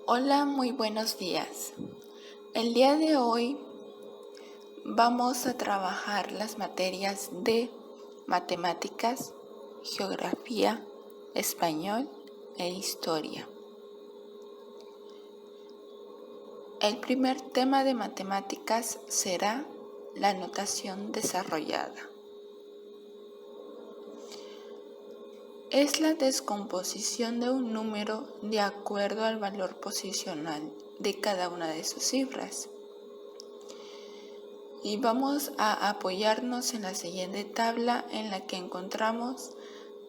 Hola, muy buenos días. El día de hoy vamos a trabajar las materias de matemáticas, geografía, español e historia. El primer tema de matemáticas será la notación desarrollada. Es la descomposición de un número de acuerdo al valor posicional de cada una de sus cifras. Y vamos a apoyarnos en la siguiente tabla en la que encontramos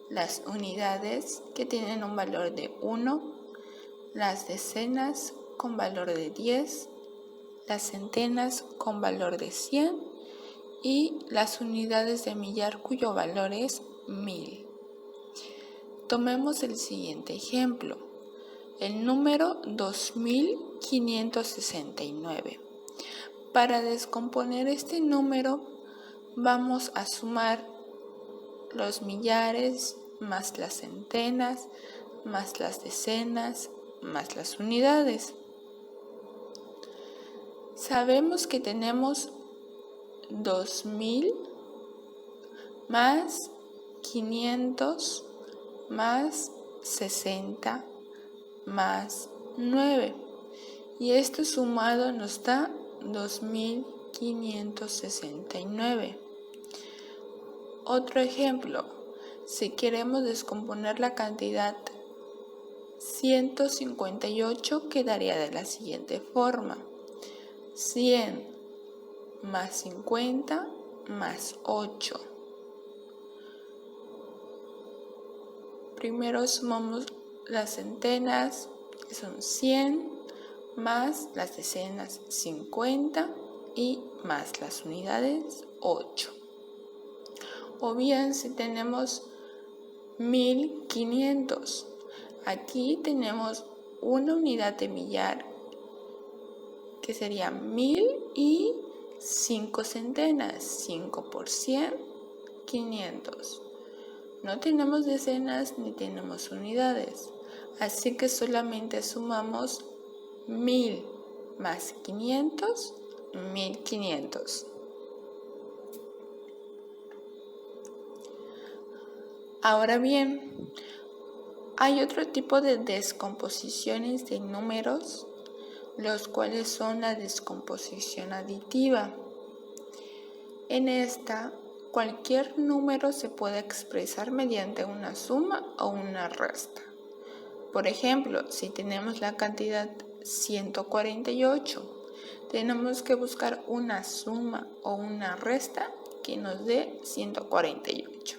las unidades que tienen un valor de 1, las decenas con valor de 10, las centenas con valor de 100 y las unidades de millar cuyo valor es 1000. Tomemos el siguiente ejemplo, el número 2569. Para descomponer este número vamos a sumar los millares más las centenas, más las decenas, más las unidades. Sabemos que tenemos 2000 más 500 más 60 más 9 y esto sumado nos da 2569. Otro ejemplo, si queremos descomponer la cantidad 158 quedaría de la siguiente forma: 100 más 50 más 8. Primero sumamos las centenas, que son 100, más las decenas 50 y más las unidades 8. O bien si tenemos 1500, aquí tenemos una unidad de millar que sería 1000 y 5 centenas, 5 por 100, 500. No tenemos decenas ni tenemos unidades, así que solamente sumamos 1000 más 500, 1500. Ahora bien, hay otro tipo de descomposiciones de números, los cuales son la descomposición aditiva. En esta, cualquier número se puede expresar mediante una suma o una resta. Por ejemplo, si tenemos la cantidad 148, tenemos que buscar una suma o una resta que nos dé 148.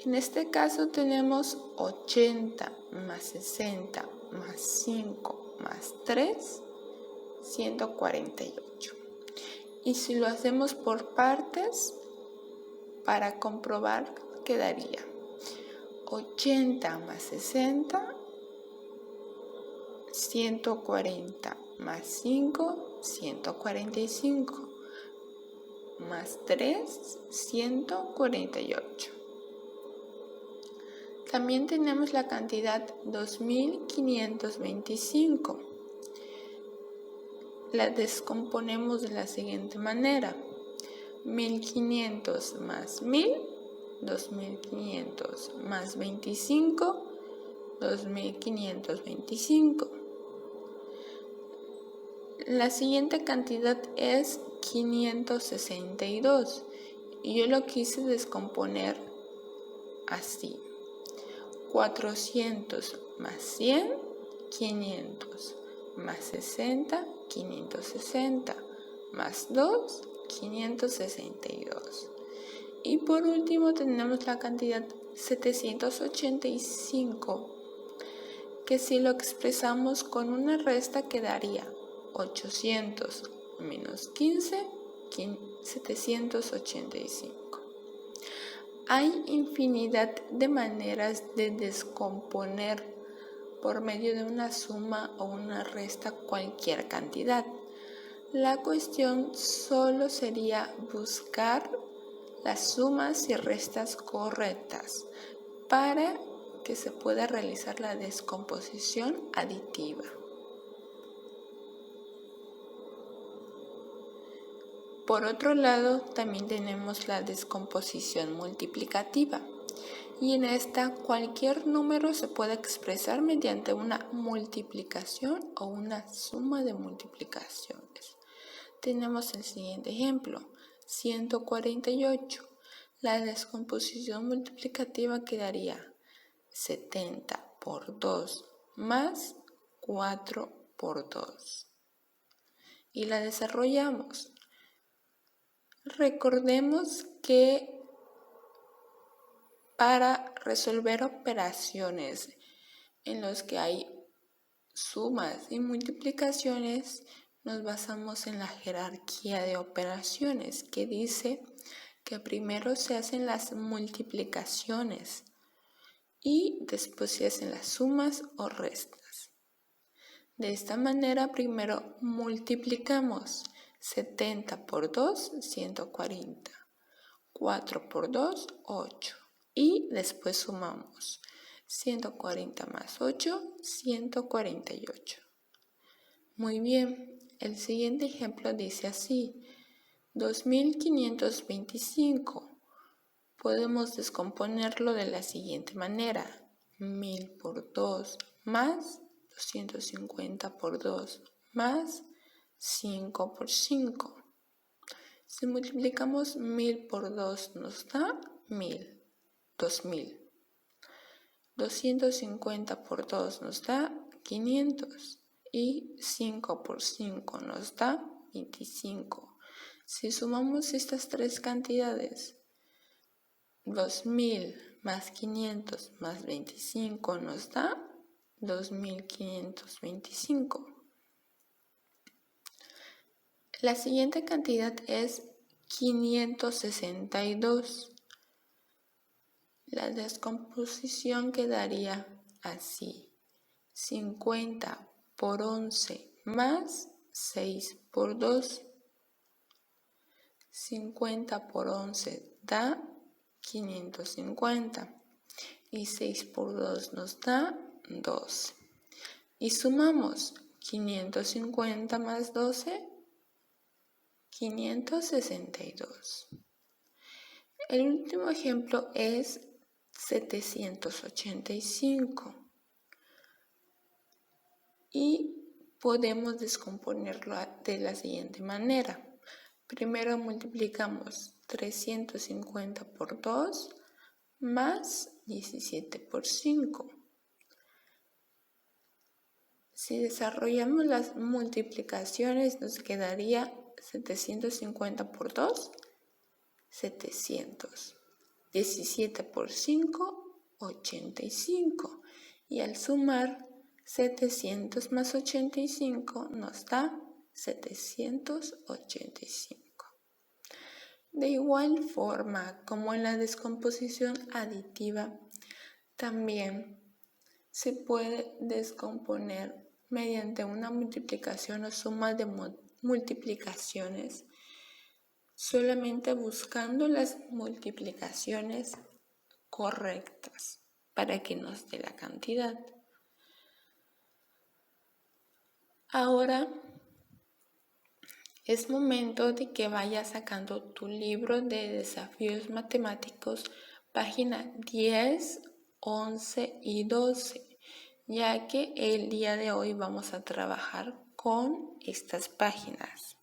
En este caso tenemos 80 más 60 más 5 más 3, 148. Y si lo hacemos por partes, para comprobar quedaría 80 más 60, 140 más 5, 145, más 3, 148. También tenemos la cantidad 2525. La descomponemos de la siguiente manera: 1500 más 1000, 2500 más 25, 2525. La siguiente cantidad es 562 y yo lo quise descomponer así: 400 más 100, 500, más 60, 560, más 2, 562. Y por último tenemos la cantidad 785, que si lo expresamos con una resta quedaría 800 menos 15, 785. Hay infinidad de maneras de descomponer por medio de una suma o una resta cualquier cantidad. La cuestión solo sería buscar las sumas y restas correctas para que se pueda realizar la descomposición aditiva. Por otro lado, también tenemos la descomposición multiplicativa. Y en esta, cualquier número se puede expresar mediante una multiplicación o una suma de multiplicaciones. Tenemos el siguiente ejemplo, 148. La descomposición multiplicativa quedaría 70 por 2 más 4 por 2. Y la desarrollamos. Recordemos que para resolver operaciones en las que hay sumas y multiplicaciones, nos basamos en la jerarquía de operaciones, que dice que primero se hacen las multiplicaciones y después se hacen las sumas o restas. De esta manera, primero multiplicamos 70 por 2, 140. 4 por 2, 8. Y después sumamos 140 más 8, 148. Muy bien, el siguiente ejemplo dice así, 2525. Podemos descomponerlo de la siguiente manera, 1000 por 2 más 250 por 2 más 5 por 5. Si multiplicamos 1000 por 2 nos da 1000. 2000. 250 por 2 nos da 500 y 5 por 5 nos da 25. Si sumamos estas tres cantidades, 2000 más 500 más 25 nos da 2525. La siguiente cantidad es 562. La descomposición quedaría así, 50 por 11 más 6 por 2. 50 por 11 da 550 y 6 por 2 nos da 12. Y sumamos 550 más 12, 562. El último ejemplo es 785 y podemos descomponerlo de la siguiente manera. Primero multiplicamos 350 por 2 más 17 por 5. Si desarrollamos las multiplicaciones nos quedaría 750 por 2, 700. 17 por 5, 85. Y al sumar 700 más 85 nos da 785. De igual forma como en la descomposición aditiva, también se puede descomponer mediante una multiplicación o suma de multiplicaciones, solamente buscando las multiplicaciones correctas para que nos dé la cantidad. Ahora es momento de que vayas sacando tu libro de desafíos matemáticos, página 10, 11 y 12, ya que el día de hoy vamos a trabajar con estas páginas.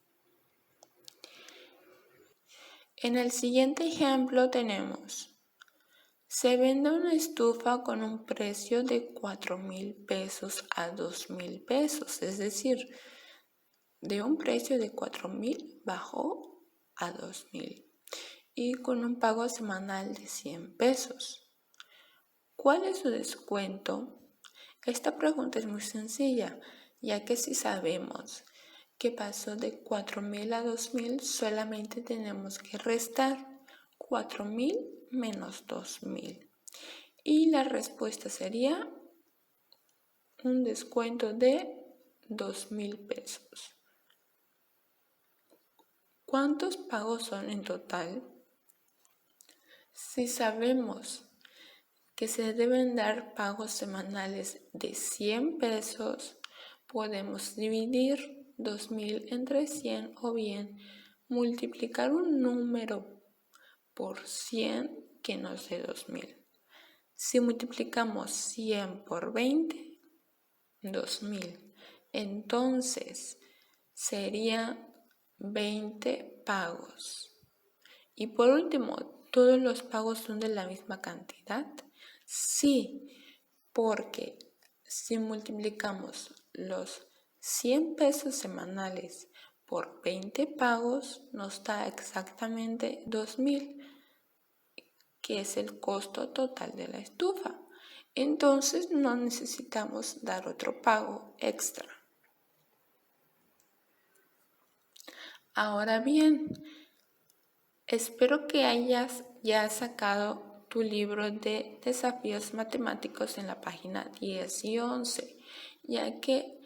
En el siguiente ejemplo tenemos, se vende una estufa con un precio de 4,000 pesos a 2,000 pesos, es decir, de un precio de 4,000 bajó a 2,000 y con un pago semanal de 100 pesos. ¿Cuál es su descuento? Esta pregunta es muy sencilla, ya que si sabemos que pasó de 4,000 a 2,000, solamente tenemos que restar 4,000 menos 2,000. Y la respuesta sería un descuento de 2,000 pesos. ¿Cuántos pagos son en total? Si sabemos que se deben dar pagos semanales de 100 pesos, podemos dividir 2.000 entre 100 o bien multiplicar un número por 100 que nos dé 2.000. Si multiplicamos 100 por 20, 2.000. Entonces serían 20 pagos. Y por último, ¿todos los pagos son de la misma cantidad? Sí, porque si multiplicamos los 100 pesos semanales por 20 pagos, nos da exactamente 2.000, que es el costo total de la estufa. Entonces no necesitamos dar otro pago extra. Ahora bien, espero que hayas ya sacado tu libro de desafíos matemáticos en la página 10 y 11, ya que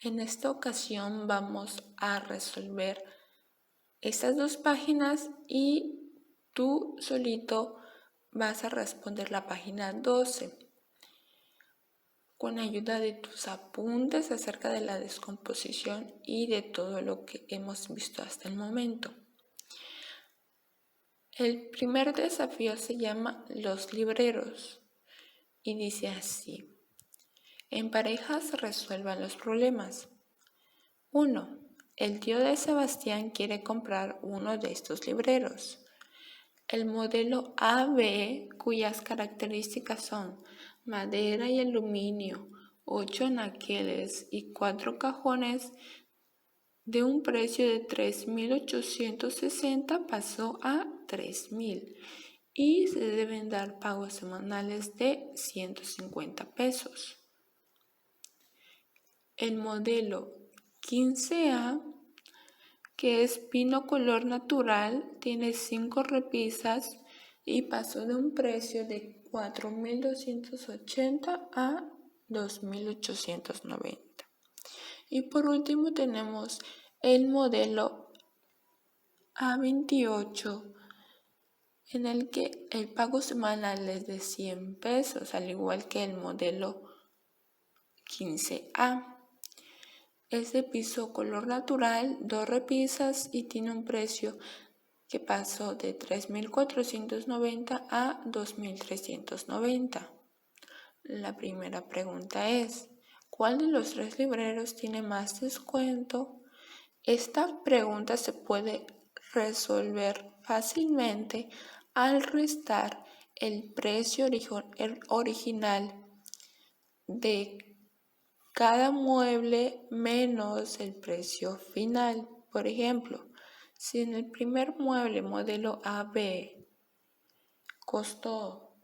en esta ocasión vamos a resolver estas dos páginas y tú solito vas a responder la página 12 con ayuda de tus apuntes acerca de la descomposición y de todo lo que hemos visto hasta el momento. El primer desafío se llama Los libreros y dice así: en parejas resuelvan los problemas. 1. El tío de Sebastián quiere comprar uno de estos libreros. El modelo AB, cuyas características son madera y aluminio, 8 anaqueles y 4 cajones, de un precio de 3.860 pasó a 3.000 y se deben dar pagos semanales de 150 pesos. El modelo 15A, que es pino color natural, tiene 5 repisas y pasó de un precio de 4.280 a 2.890. Y por último tenemos el modelo A28, en el que el pago semanal es de 100 pesos, al igual que el modelo 15A. Es de piso color natural, 2 repisas y tiene un precio que pasó de 3.490 a 2.390. La primera pregunta es: ¿cuál de los 3 libreros tiene más descuento? Esta pregunta se puede resolver fácilmente al restar el precio original de cada mueble menos el precio final. Por ejemplo, si en el primer mueble modelo AB costó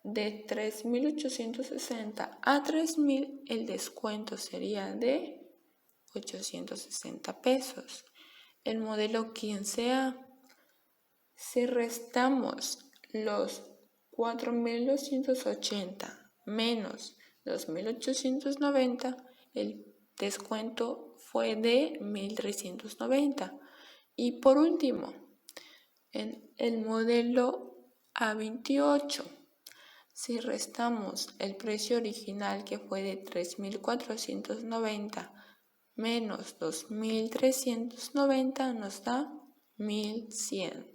de 3.860 a 3.000, el descuento sería de 860 pesos. El modelo 15A, si restamos los 4.280 menos 2.890, el descuento fue de 1.390. Y por último, en el modelo A28, si restamos el precio original, que fue de 3.490 menos 2.390, nos da 1.100.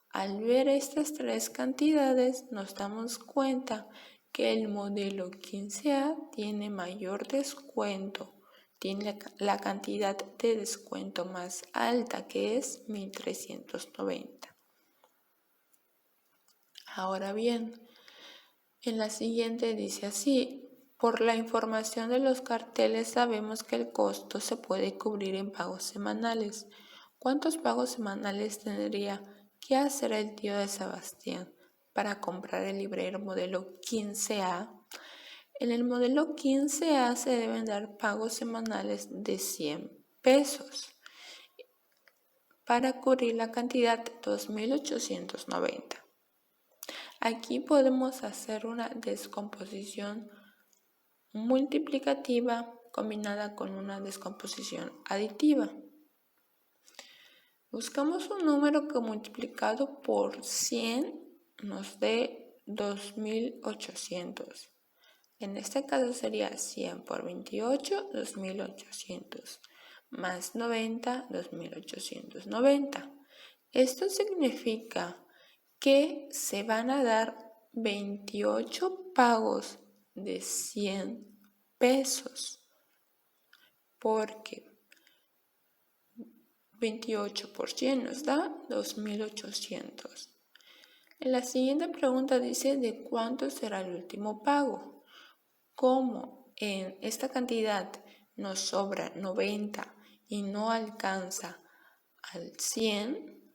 Al ver estas 3 cantidades, nos damos cuenta que el modelo 15A tiene mayor descuento, tiene la cantidad de descuento más alta, que es 1.390. Ahora bien, en la siguiente dice así: por la información de los carteles sabemos que el costo se puede cubrir en pagos semanales. ¿Cuántos pagos semanales tendría que hacer el tío de Sebastián para comprar el librero modelo 15A? En el modelo 15A se deben dar pagos semanales de 100 pesos para cubrir la cantidad de 2.890. Aquí podemos hacer una descomposición multiplicativa combinada con una descomposición aditiva. Buscamos un número que multiplicado por 100 nos dé 2.800. En este caso sería 100 por 28, 2.800, más 90, 2.890. Esto significa que se van a dar 28 pagos de 100 pesos, porque 28 por 100 nos da 2.800. En la siguiente pregunta dice ¿de cuánto será el último pago? Como en esta cantidad nos sobra 90 y no alcanza al 100,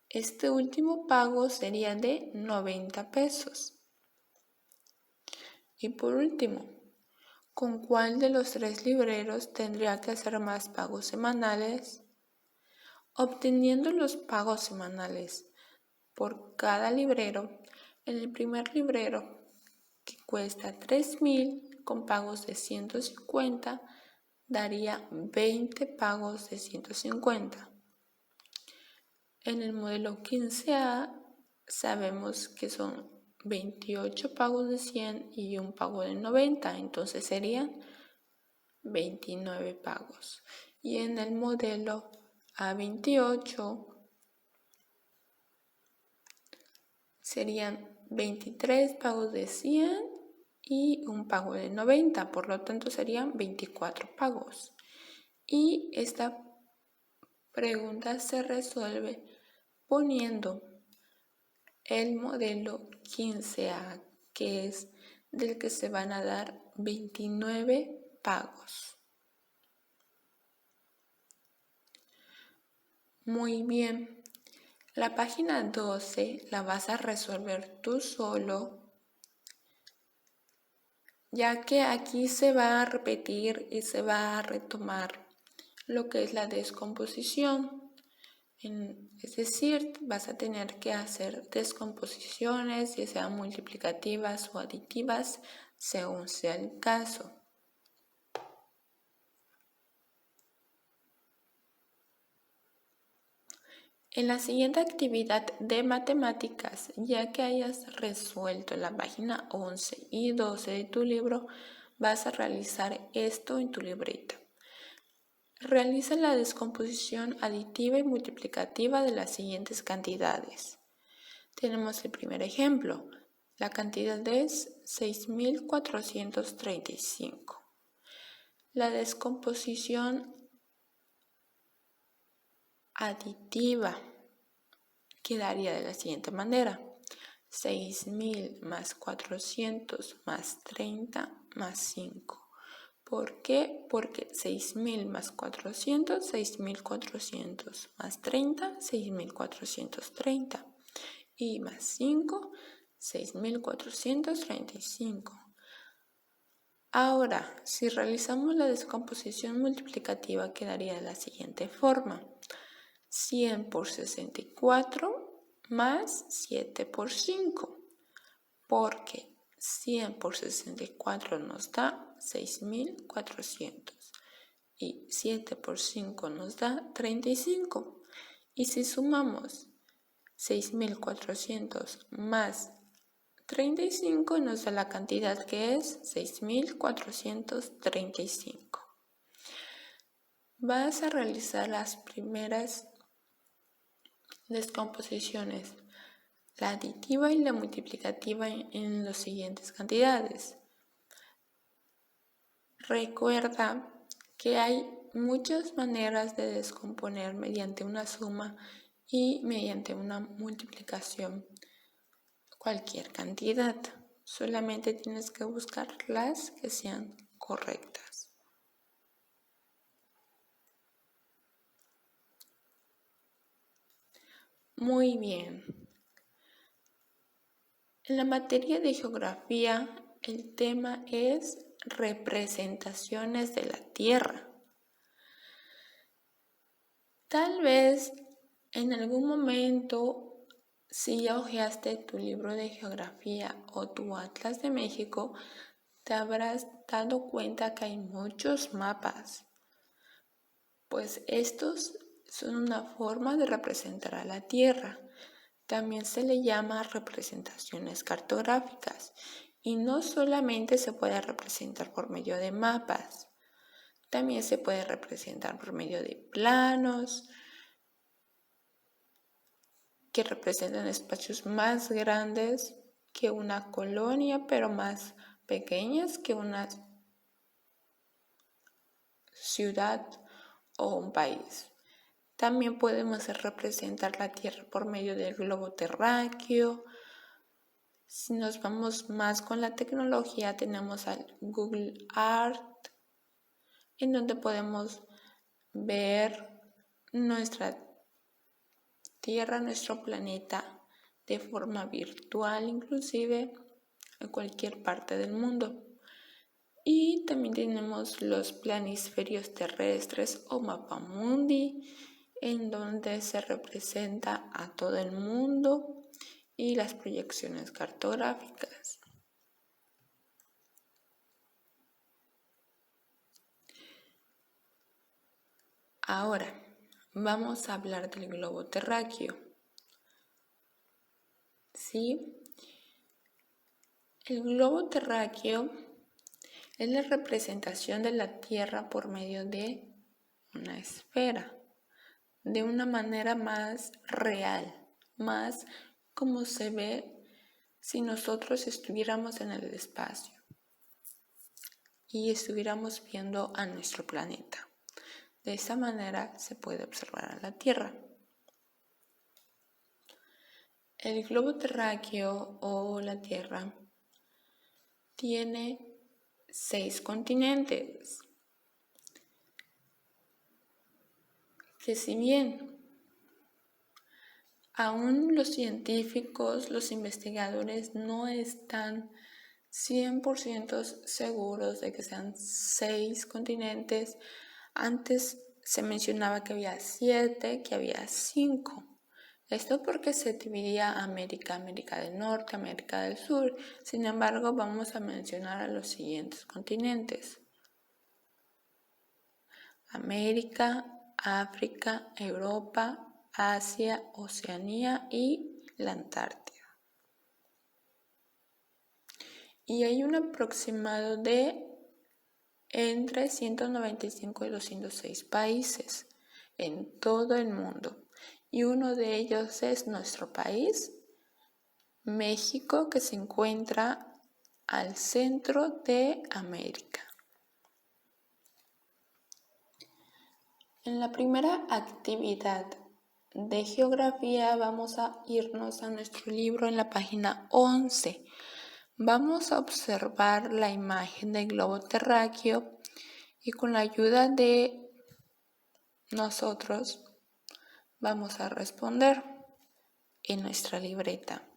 este último pago sería de 90 pesos. Y por último, ¿con cuál de los 3 libreros tendría que hacer más pagos semanales? Obteniendo los pagos semanales por cada librero, en el primer librero, que cuesta 3.000 con pagos de 150, daría 20 pagos de 150. En el modelo 15A sabemos que son 28 pagos de 100 y un pago de 90, entonces serían 29 pagos. Y en el modelo A28 serían 23 pagos de 100 y un pago de 90, por lo tanto serían 24 pagos. Y esta pregunta se resuelve poniendo el modelo 15A, que es del que se van a dar 29 pagos. Muy bien, la página 12 la vas a resolver tú solo, ya que aquí se va a repetir y se va a retomar lo que es la descomposición. Es decir, vas a tener que hacer descomposiciones, ya sean multiplicativas o aditivas, según sea el caso. En la siguiente actividad de matemáticas, ya que hayas resuelto la página 11 y 12 de tu libro, vas a realizar esto en tu libreta. Realiza la descomposición aditiva y multiplicativa de las siguientes cantidades. Tenemos el primer ejemplo. La cantidad es 6.435. La descomposición aditiva quedaría de la siguiente manera. 6.000 más 400 más 30 más 5. ¿Por qué? Porque 6.000 más 400, 6.400 más 30, 6.430. Y más 5, 6.435. Ahora, si realizamos la descomposición multiplicativa, quedaría de la siguiente forma. 100 por 64 más 7 por 5, porque 100 por 64 nos da 6.400 y 7 por 5 nos da 35. Y si sumamos 6.400 más 35 nos da la cantidad que es 6.435. Vas a realizar las primeras descomposiciones, la aditiva y la multiplicativa en las siguientes cantidades. Recuerda que hay muchas maneras de descomponer mediante una suma y mediante una multiplicación cualquier cantidad. Solamente tienes que buscar las que sean correctas. Muy bien. En la materia de geografía, el tema es representaciones de la Tierra. Tal vez en algún momento, si ya hojeaste tu libro de geografía o tu Atlas de México, te habrás dado cuenta que hay muchos mapas. Pues estos son una forma de representar a la Tierra. También se le llama representaciones cartográficas y no solamente se puede representar por medio de mapas, también se puede representar por medio de planos que representan espacios más grandes que una colonia, pero más pequeñas que una ciudad o un país. También podemos representar la Tierra por medio del globo terráqueo. Si nos vamos más con la tecnología, tenemos al Google Earth, en donde podemos ver nuestra Tierra, nuestro planeta, de forma virtual, inclusive en cualquier parte del mundo. Y también tenemos los planisferios terrestres o mapamundi, en donde se representa a todo el mundo, y las proyecciones cartográficas. Ahora, vamos a hablar del globo terráqueo. ¿Sí? El globo terráqueo es la representación de la Tierra por medio de una esfera, de una manera más real, más como se ve si nosotros estuviéramos en el espacio y estuviéramos viendo a nuestro planeta. De esa manera se puede observar a la Tierra. El globo terráqueo o la Tierra tiene 6 continentes, que si bien aún los científicos, los investigadores no están 100% seguros de que sean 6 continentes, antes se mencionaba que había 7, que había 5. Esto porque se dividía América del Norte, América del Sur. Sin embargo, vamos a mencionar a los siguientes continentes: América, África, Europa, Asia, Oceanía y la Antártida. Y hay un aproximado de entre 195 y 206 países en todo el mundo. Y uno de ellos es nuestro país, México, que se encuentra al centro de América. En la primera actividad de geografía vamos a irnos a nuestro libro en la página 11. Vamos a observar la imagen del globo terráqueo y con la ayuda de nosotros vamos a responder en nuestra libreta.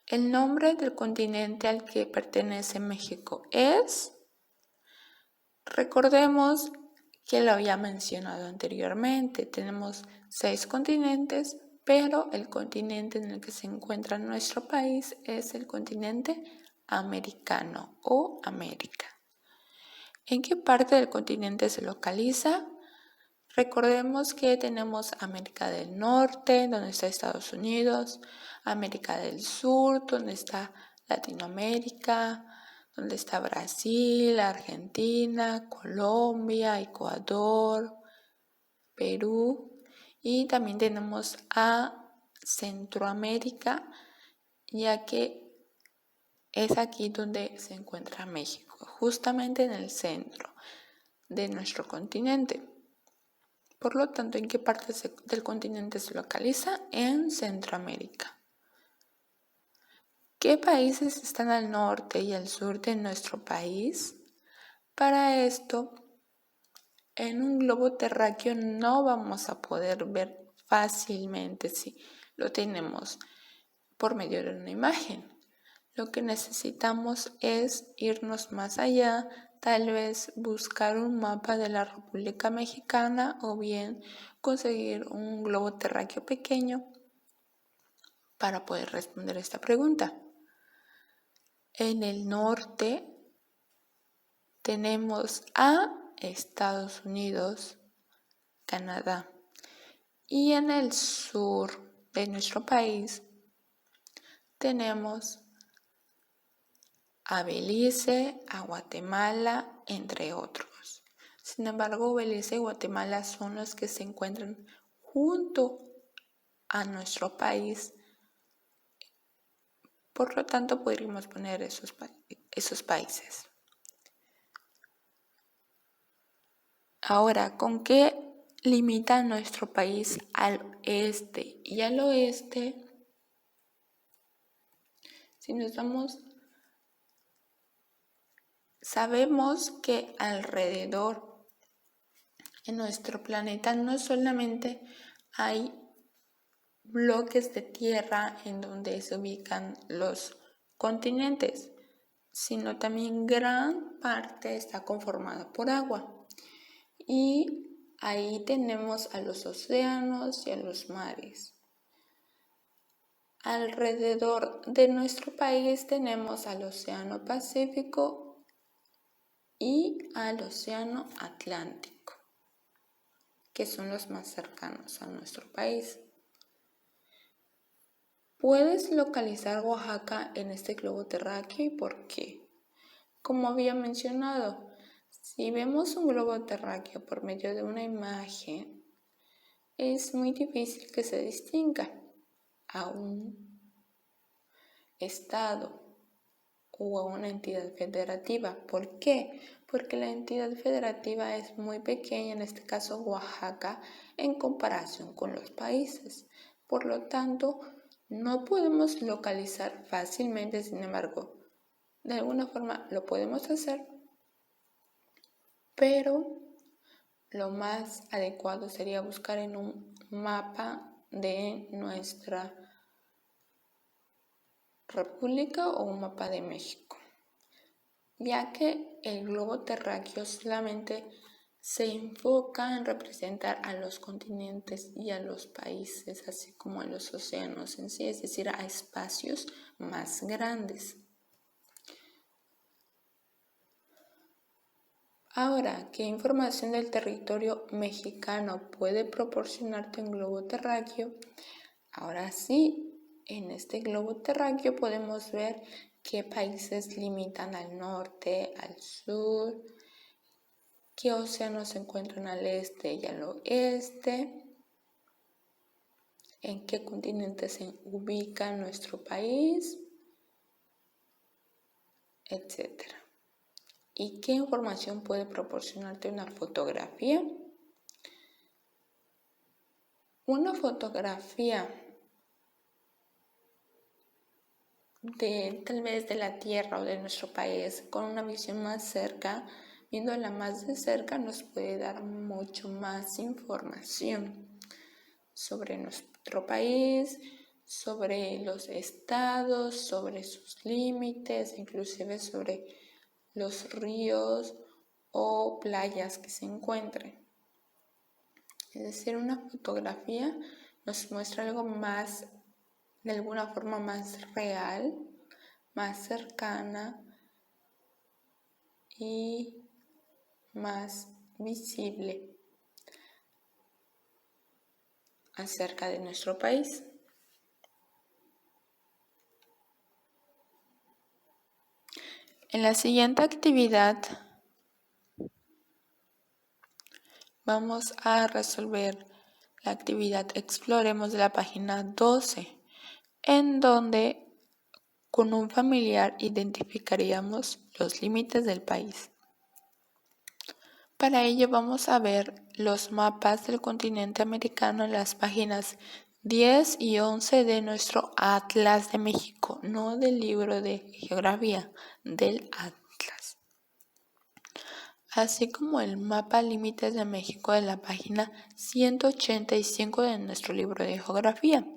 El nombre del continente al que pertenece México es, recordemos que lo había mencionado anteriormente, tenemos 6 continentes, pero el continente en el que se encuentra nuestro país es el continente americano o América. ¿En qué parte del continente se localiza? Recordemos que tenemos América del Norte, donde está Estados Unidos, América del Sur, donde está Latinoamérica, donde está Brasil, Argentina, Colombia, Ecuador, Perú, y también tenemos a Centroamérica, ya que es aquí donde se encuentra México, justamente en el centro de nuestro continente. Por lo tanto, ¿en qué parte del continente se localiza? En Centroamérica. ¿Qué países están al norte y al sur de nuestro país? Para esto, en un globo terráqueo no vamos a poder ver fácilmente si lo tenemos por medio de una imagen. Lo que necesitamos es irnos más allá, tal vez buscar un mapa de la República Mexicana o bien conseguir un globo terráqueo pequeño para poder responder esta pregunta. En el norte tenemos a Estados Unidos, Canadá, y en el sur de nuestro país tenemos a Belice, a Guatemala, entre otros. Sin embargo, Belice y Guatemala son los que se encuentran junto a nuestro país. Por lo tanto, podríamos poner esos países. Ahora, ¿con qué limita nuestro país al este y al oeste? Si nos vamos, sabemos que alrededor en nuestro planeta no solamente hay bloques de tierra en donde se ubican los continentes, sino también gran parte está conformada por agua. Y ahí tenemos a los océanos y a los mares. Alrededor de nuestro país tenemos al Océano Pacífico y al Océano Atlántico, que son los más cercanos a nuestro país. Puedes localizar Oaxaca en este globo terráqueo. ¿Y por qué? Como había mencionado, si vemos un globo terráqueo por medio de una imagen, es muy difícil que se distinga a un estado o a una entidad federativa. ¿Por qué? Porque la entidad federativa es muy pequeña, en este caso Oaxaca, en comparación con los países. Por lo tanto, no podemos localizar fácilmente. Sin embargo, de alguna forma lo podemos hacer, pero lo más adecuado sería buscar en un mapa de nuestra República o un mapa de México, ya que el globo terráqueo solamente se enfoca en representar a los continentes y a los países, así como a los océanos en sí, es decir, a espacios más grandes. Ahora, ¿qué información del territorio mexicano puede proporcionarte un globo terráqueo? Ahora sí, en este globo terráqueo podemos ver qué países limitan al norte, al sur, qué océanos se encuentran al este y al oeste, en qué continente se ubica nuestro país, etc. ¿Y qué información puede proporcionarte una fotografía? Una fotografía tal vez de la Tierra o de nuestro país con una visión más cerca, viéndola más de cerca, nos puede dar mucho más información sobre nuestro país, sobre los estados, sobre sus límites, inclusive sobre los ríos o playas que se encuentren. Es decir, una fotografía nos muestra algo más, de alguna forma más real, más cercana y más visible acerca de nuestro país. En la siguiente actividad vamos a resolver la actividad Exploremos de la página 12, en donde con un familiar identificaríamos los límites del país. Para ello vamos a ver los mapas del continente americano en las páginas 10 y 11 de nuestro Atlas de México, no del libro de geografía, del Atlas. Así como el mapa Límites de México de la página 185 de nuestro libro de geografía.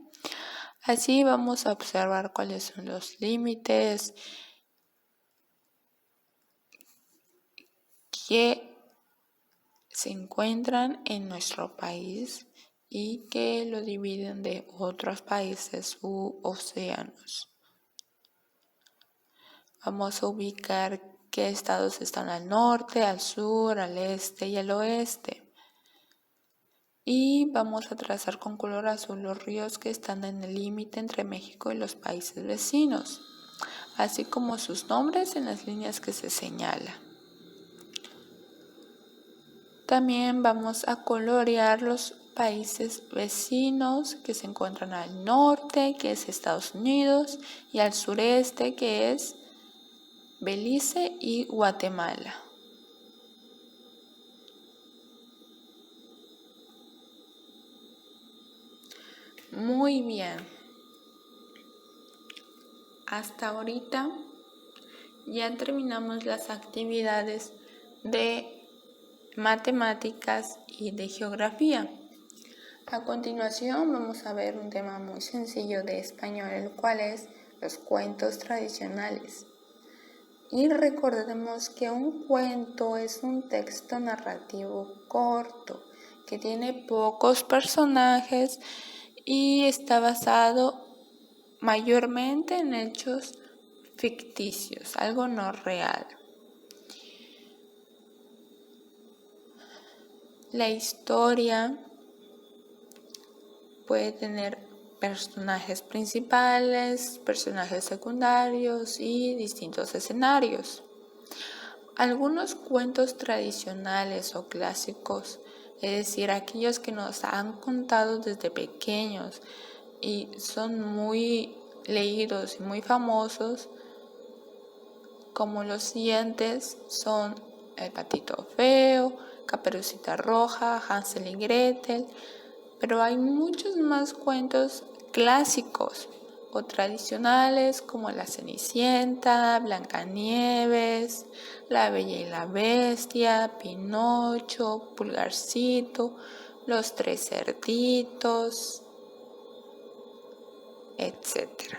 Así vamos a observar cuáles son los límites que se encuentran en nuestro país y que lo dividen de otros países u océanos. Vamos a ubicar qué estados están al norte, al sur, al este y al oeste. y vamos a trazar con color azul los ríos que están en el límite entre México y los países vecinos, así como sus nombres en las líneas que se señalan. También vamos a colorear los países vecinos que se encuentran al norte, que es Estados Unidos, y al sureste, que es Belice y Guatemala. Muy bien. Hasta ahorita ya terminamos las actividades de matemáticas y de geografía. A continuación vamos a ver un tema muy sencillo de español, el cual es los cuentos tradicionales. Y recordemos que un cuento es un texto narrativo corto que tiene pocos personajes y está basado mayormente en hechos ficticios, algo no real. La historia puede tener personajes principales, personajes secundarios y distintos escenarios. Algunos cuentos tradicionales o clásicos, es decir, aquellos que nos han contado desde pequeños y son muy leídos y muy famosos, como los siguientes, son El Patito Feo, Caperucita Roja, Hansel y Gretel, pero hay muchos más cuentos clásicos o tradicionales como La Cenicienta, Blancanieves, La Bella y la Bestia, Pinocho, Pulgarcito, Los Tres Cerditos, etc.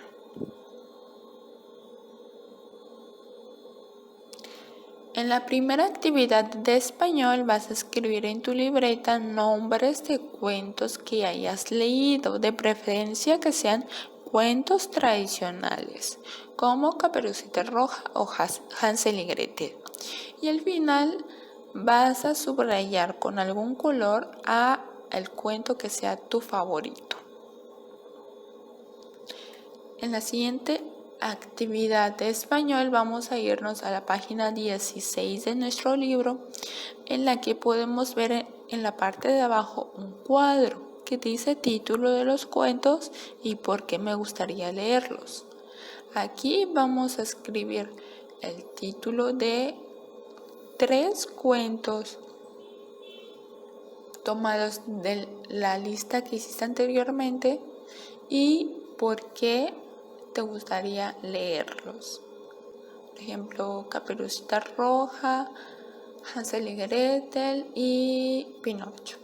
En la primera actividad de español vas a escribir en tu libreta nombres de cuentos que hayas leído, de preferencia que sean cuentos tradicionales, como Caperucita Roja o Hansel y Gretel. Y al final vas a subrayar con algún color el cuento que sea tu favorito. En la siguiente actividad de español vamos a irnos a la página 16 de nuestro libro, en la que podemos ver en la parte de abajo un cuadro que dice título de los cuentos y por qué me gustaría leerlos. Aquí vamos a escribir el título de 3 cuentos tomados de la lista que hiciste anteriormente y por qué te gustaría leerlos. Por ejemplo, Caperucita Roja, Hansel y Gretel y Pinocho.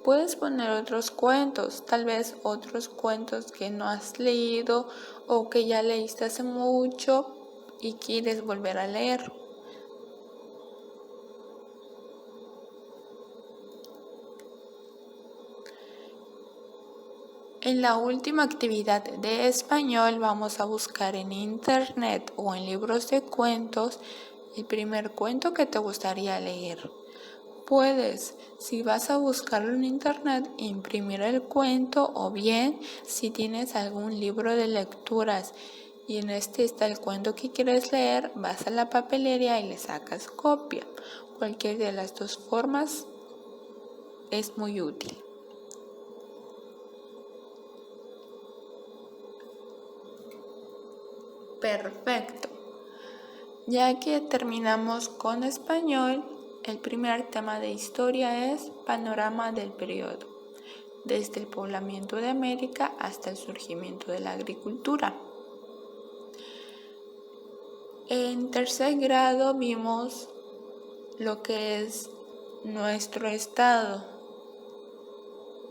Puedes poner otros cuentos, tal vez otros cuentos que no has leído o que ya leíste hace mucho y quieres volver a leer. En la última actividad de español vamos a buscar en internet o en libros de cuentos el primer cuento que te gustaría leer. Puedes, si vas a buscarlo en internet, imprimir el cuento o bien si tienes algún libro de lecturas y en este está el cuento que quieres leer, vas a la papelería y le sacas copia. Cualquier de las dos formas es muy útil. Perfecto. Ya que terminamos con español, el primer tema de historia es panorama del periodo, desde el poblamiento de América hasta el surgimiento de la agricultura. En tercer grado vimos lo que es nuestro estado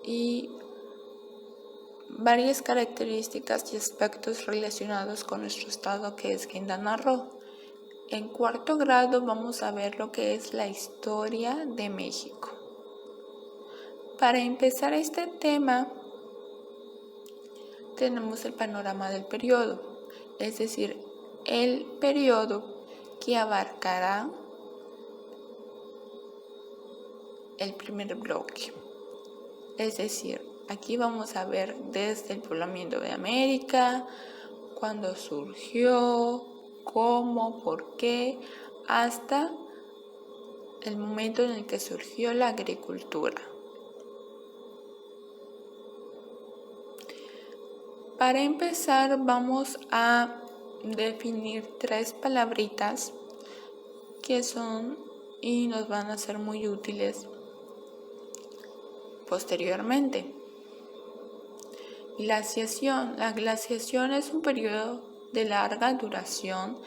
y varias características y aspectos relacionados con nuestro estado, que es Quintana Roo. En cuarto grado vamos a ver lo que es la historia de México. Para empezar este tema tenemos el panorama del periodo, es decir, el periodo que abarcará el primer bloque. Es decir, aquí vamos a ver desde el poblamiento de América, cuándo surgió, cómo, por qué, hasta el momento en el que surgió la agricultura. Para empezar, vamos a definir 3 palabritas que son y nos van a ser muy útiles posteriormente. Glaciación. La glaciación es un periodo de larga duración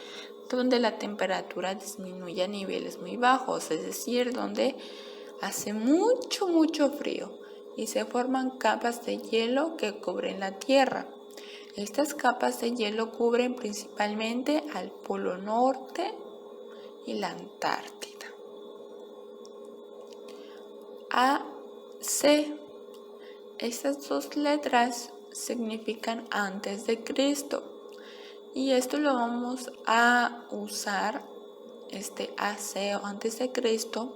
donde la temperatura disminuye a niveles muy bajos, es decir, donde hace mucho frío y se forman capas de hielo que cubren la Tierra. Estas capas de hielo cubren principalmente al Polo Norte y la Antártida. AC. Estas 2 letras significan antes de Cristo. Y esto lo vamos a usar, este AC o antes de Cristo,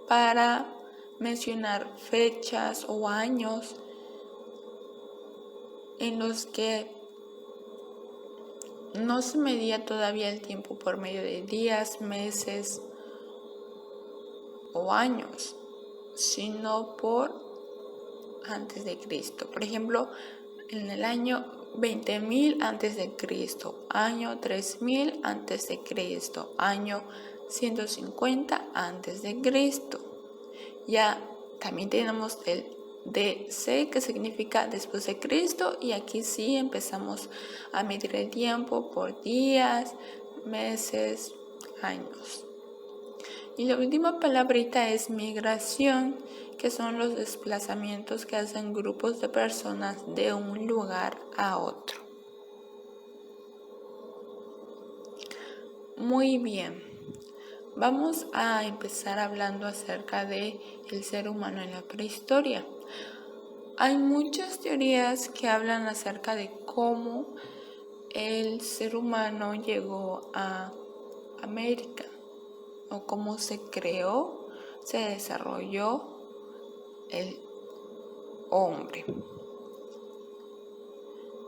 para mencionar fechas o años en los que no se medía todavía el tiempo por medio de días, meses o años, sino por antes de Cristo. Por ejemplo, en el año 20.000 antes de Cristo, año 3.000 antes de Cristo, año 150 antes de Cristo. Ya también tenemos el DC, que significa después de Cristo, y aquí sí empezamos a medir el tiempo por días, meses, años. Y la última palabrita es migración, que son los desplazamientos que hacen grupos de personas de un lugar a otro. Muy bien, vamos a empezar hablando acerca del ser humano en la prehistoria. Hay muchas teorías que hablan acerca de cómo el ser humano llegó a América, o cómo se creó, se desarrolló el hombre.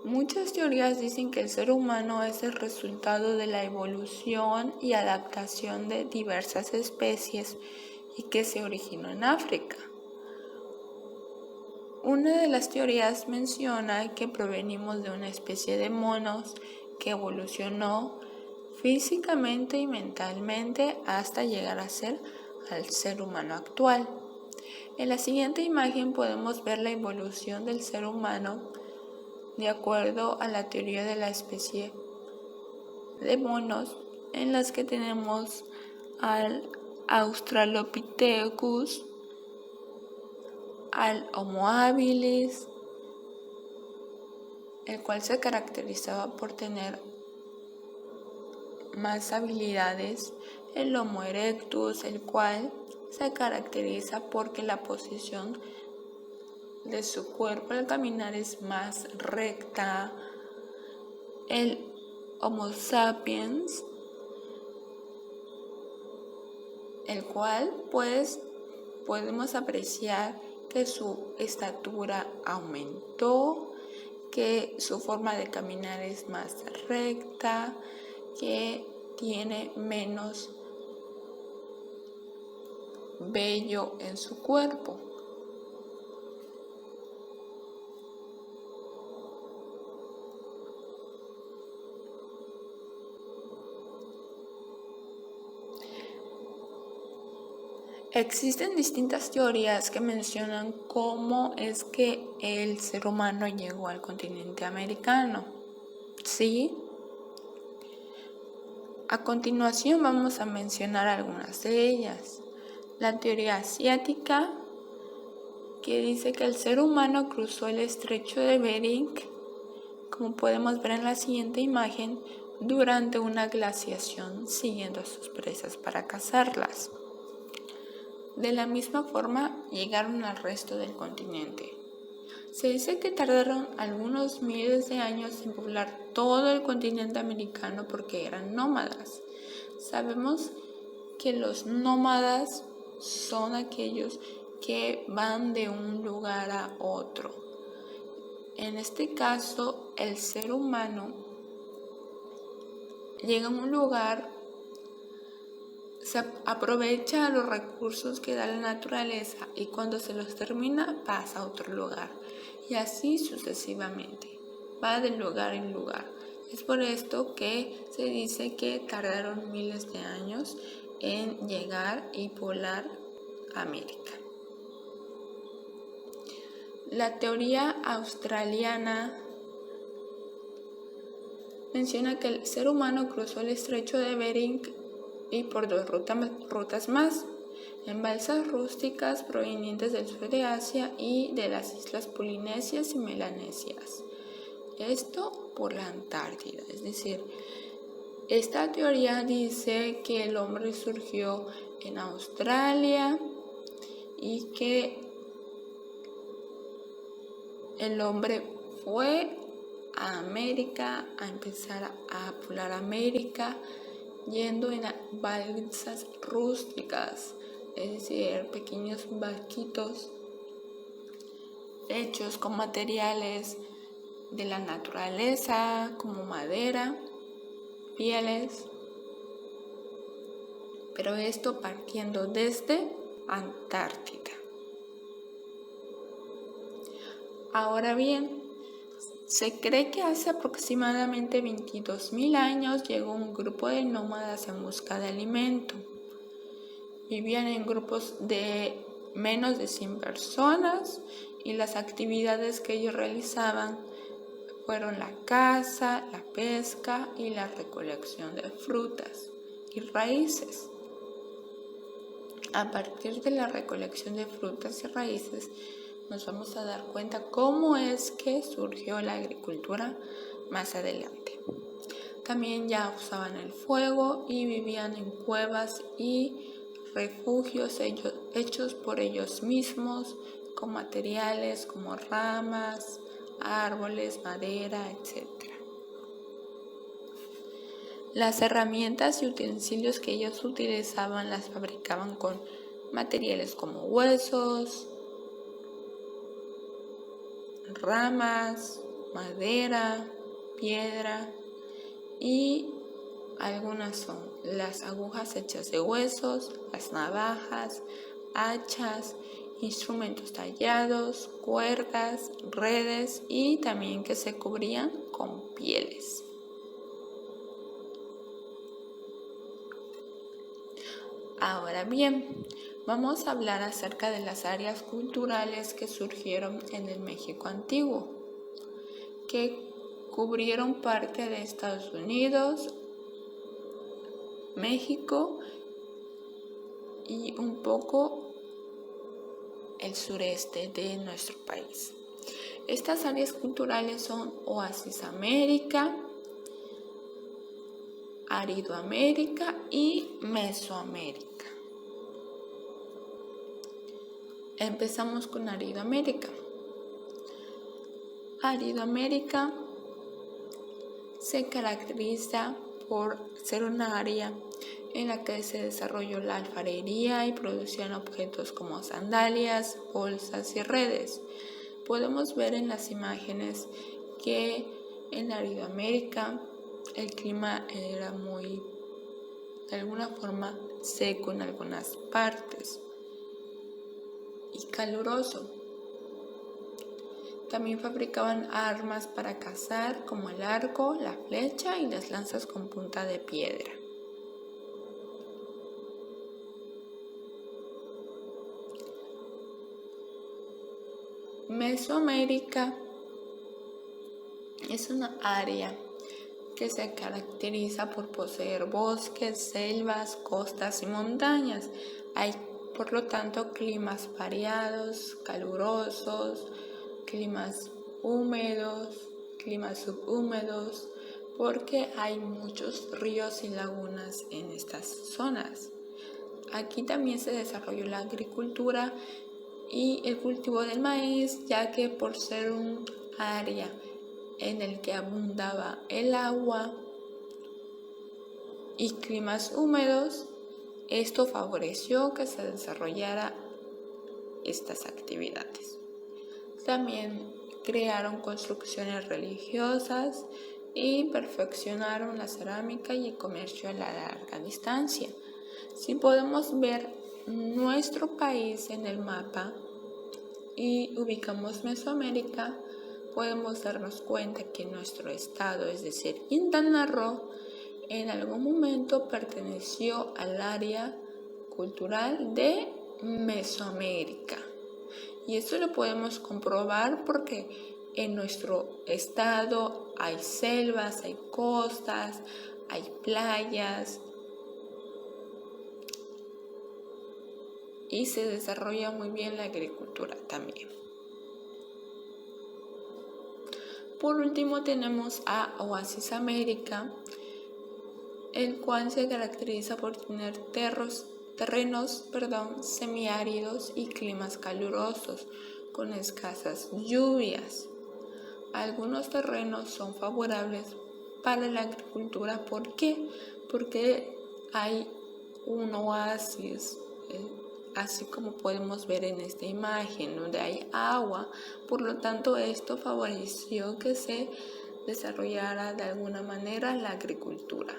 Muchas teorías dicen que el ser humano es el resultado de la evolución y adaptación de diversas especies y que se originó en África. Una de las teorías menciona que provenimos de una especie de monos que evolucionó físicamente y mentalmente hasta llegar a ser al ser humano actual. En la siguiente imagen podemos ver la evolución del ser humano de acuerdo a la teoría de la especie de monos, en las que tenemos al Australopithecus, al Homo habilis, el cual se caracterizaba por tener más habilidades, el Homo erectus, el cual se caracteriza porque la posición de su cuerpo al caminar es más recta, el Homo sapiens, el cual pues podemos apreciar que su estatura aumentó, que su forma de caminar es más recta, que tiene menos vello en su cuerpo. Existen distintas teorías que mencionan cómo es que el ser humano llegó al continente americano. ¿Sí? A continuación vamos a mencionar algunas de ellas. La teoría asiática, que dice que el ser humano cruzó el estrecho de Bering, como podemos ver en la siguiente imagen, durante una glaciación siguiendo a sus presas para cazarlas. De la misma forma, llegaron al resto del continente. Se dice que tardaron algunos miles de años en poblar todo el continente americano porque eran nómadas. Sabemos que los nómadas son aquellos que van de un lugar a otro. En este caso, el ser humano llega a un lugar, se aprovecha los recursos que da la naturaleza y cuando se los termina pasa a otro lugar y así sucesivamente, va de lugar en lugar. Es por esto que se dice que tardaron miles de años en llegar y poblar América. La teoría australiana menciona que el ser humano cruzó el estrecho de Bering y por 2 rutas más, en balsas rústicas provenientes del sur de Asia y de las islas polinesias y melanesias. Esto por la Antártida, es decir, esta teoría dice que el hombre surgió en Australia y que el hombre fue a América a empezar a poblar América yendo en balsas rústicas, es decir, pequeños barquitos hechos con materiales de la naturaleza como madera, pieles, pero esto partiendo desde Antártida. Ahora bien, se cree que hace aproximadamente 22.000 años llegó un grupo de nómadas en busca de alimento. Vivían en grupos de menos de 100 personas y las actividades que ellos realizaban fueron la caza, la pesca y la recolección de frutas y raíces. A partir de la recolección de frutas y raíces, nos vamos a dar cuenta cómo es que surgió la agricultura más adelante. También ya usaban el fuego y vivían en cuevas y refugios hechos por ellos mismos con materiales como ramas, árboles, madera, etc. Las herramientas y utensilios que ellos utilizaban las fabricaban con materiales como huesos, ramas, madera, piedra y algunas son las agujas hechas de huesos, las navajas, hachas, instrumentos tallados, cuerdas, redes y también que se cubrían con pieles. Ahora bien, vamos a hablar acerca de las áreas culturales que surgieron en el México antiguo, que cubrieron parte de Estados Unidos, México y un poco el sureste de nuestro país. Estas áreas culturales son Oasis América, Aridoamérica y Mesoamérica. Empezamos con Aridoamérica. Aridoamérica se caracteriza por ser una área en la que se desarrolló la alfarería y producían objetos como sandalias, bolsas y redes. Podemos ver en las imágenes que en Aridoamérica el clima era muy, de alguna forma, seco en algunas partes y caluroso. También fabricaban armas para cazar como el arco, la flecha y las lanzas con punta de piedra. Mesoamérica es una área que se caracteriza por poseer bosques, selvas, costas y montañas. Hay, por lo tanto, climas variados, calurosos, climas húmedos, climas subhúmedos, porque hay muchos ríos y lagunas en estas zonas. Aquí también se desarrolló la agricultura y el cultivo del maíz, ya que por ser un área en el que abundaba el agua y climas húmedos, esto favoreció que se desarrollara estas actividades. También crearon construcciones religiosas y perfeccionaron la cerámica y el comercio a la larga distancia. Si podemos ver nuestro país en el mapa y ubicamos Mesoamérica, podemos darnos cuenta que nuestro estado, es decir, Quintana Roo, en algún momento perteneció al área cultural de Mesoamérica. Y esto lo podemos comprobar porque en nuestro estado hay selvas, hay costas, hay playas y se desarrolla muy bien la agricultura también. Por último tenemos a Oasis América, el cual se caracteriza por tener terrenos semiáridos y climas calurosos con escasas lluvias. Algunos terrenos son favorables para la agricultura. ¿Por qué? Porque hay un oasis, así como podemos ver en esta imagen, donde hay agua. Por lo tanto, esto favoreció que se desarrollara de alguna manera la agricultura.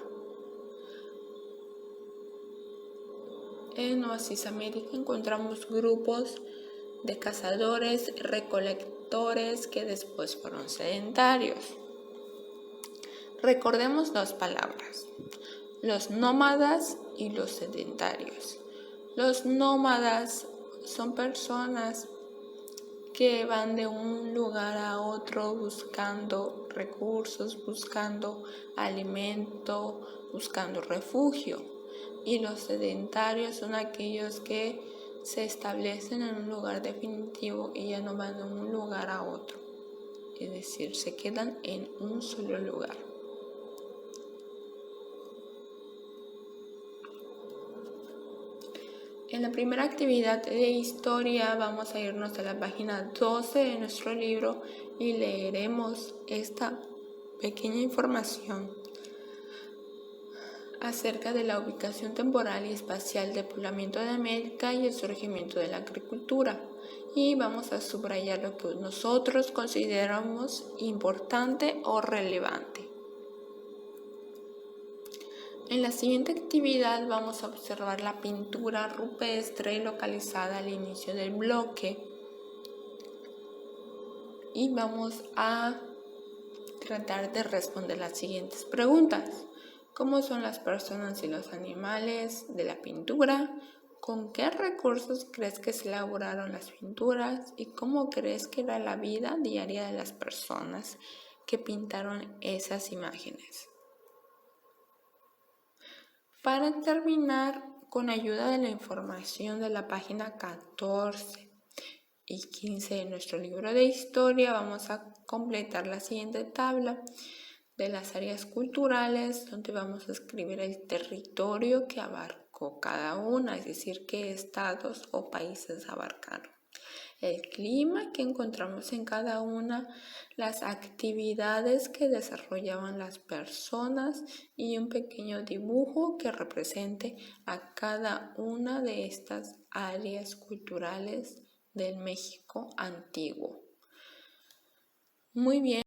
En Oasis América encontramos grupos de cazadores, recolectores que después fueron sedentarios. Recordemos dos palabras: los nómadas y los sedentarios. Los nómadas son personas que van de un lugar a otro buscando recursos, buscando alimento, buscando refugio. Y los sedentarios son aquellos que se establecen en un lugar definitivo y ya no van de un lugar a otro. Es decir, se quedan en un solo lugar. En la primera actividad de historia vamos a irnos a la página 12 de nuestro libro y leeremos esta pequeña información acerca de la ubicación temporal y espacial del poblamiento de América y el surgimiento de la agricultura. Y vamos a subrayar lo que nosotros consideramos importante o relevante. En la siguiente actividad vamos a observar la pintura rupestre localizada al inicio del bloque y vamos a tratar de responder las siguientes preguntas. ¿Cómo son las personas y los animales de la pintura? ¿Con qué recursos crees que se elaboraron las pinturas? ¿Y cómo crees que era la vida diaria de las personas que pintaron esas imágenes? Para terminar, con ayuda de la información de la página 14 y 15 de nuestro libro de historia, vamos a completar la siguiente tabla de las áreas culturales, donde vamos a escribir el territorio que abarcó cada una, es decir, qué estados o países abarcaron, el clima que encontramos en cada una, las actividades que desarrollaban las personas y un pequeño dibujo que represente a cada una de estas áreas culturales del México antiguo. Muy bien.